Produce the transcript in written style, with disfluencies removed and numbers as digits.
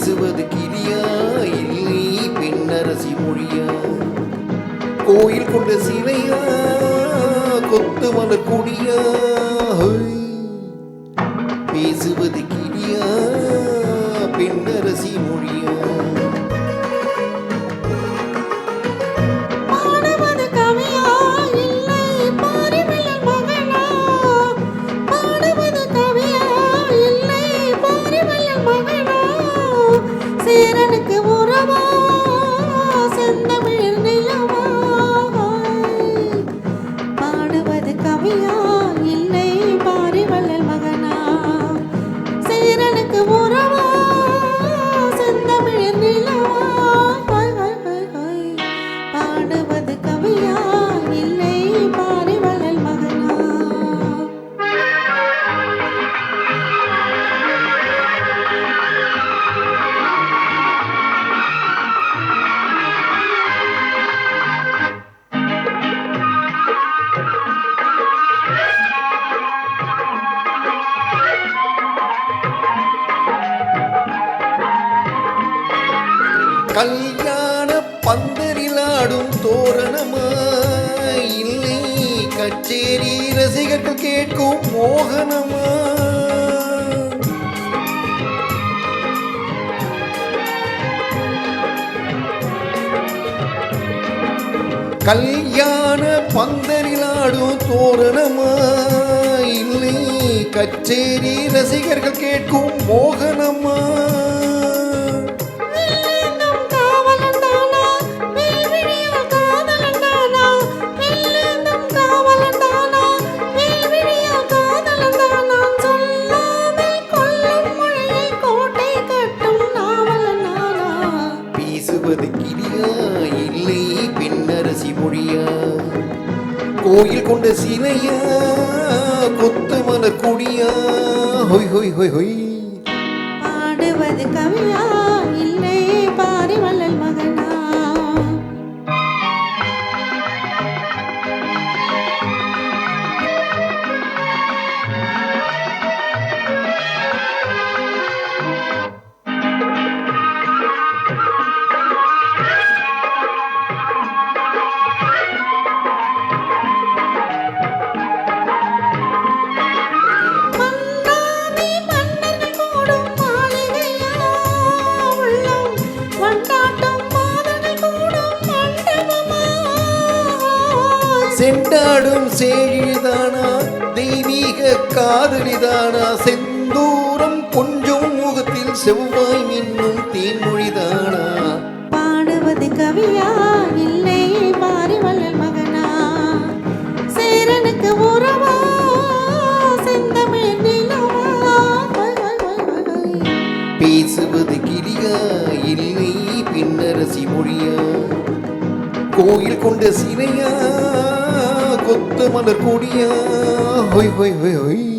பேசுவது கிளியா இல்லை பெண்ணரசி மொழியா? கோயில் கொண்ட சிலையா கொத்து மலர் கொடியா? பேசுவது கிளியா பெண்ணரசி மொழியா? சேரனுக்கு உறவா செந்தமிழ் நிலவா? பாடுவது கவியா இல்லை பாரிவள்ளல் மகனா? சேரனுக்கு உறவா செந்தமிழ் நிலவா? பாடுவது கவியா இல்லை பாரிவள்ளல் மகனா? கல்யாண பந்தரிலாடும் தோரணமா இல்லை கச்சேரி ரசிகர்கள் கேட்கும் மோகனமா? கல்யாண பந்தரிலாடும் தோரணமா இல்லை கச்சேரி ரசிகர்கள் கேட்கும் மோகனமா? பேசுவது கிளியா இல்லை பெண்ணரசி மொழியா? கோயில் கொண்ட சிலையா கொத்து மலர் கொடியா? ஹொய் ஹொய் ஹொய் ஹொய். பாடுவது கவியா இல்லை பாரிவள்ளல் மகனா? செண்டாடும் சேழிதானா தெய்வீக காதலிதானா? செந்தூரம் கொஞ்சம் முகத்தில் செவ்வாய் மின்னும் தேன்மொழிதானா? பாடுவது கவியா இல்லை பாரிவள்ளல் மகனா? சேரனுக்கு உறவா செந்தமிழ் நிலவா? பேசுவது கிளியா இல்லை பெண்ணரசி மொழியா? கோயில் கொண்ட சிலையா கொத்து மலர் கொடியா? ஹொய் ஹொய் ஹொய் ஹொய்.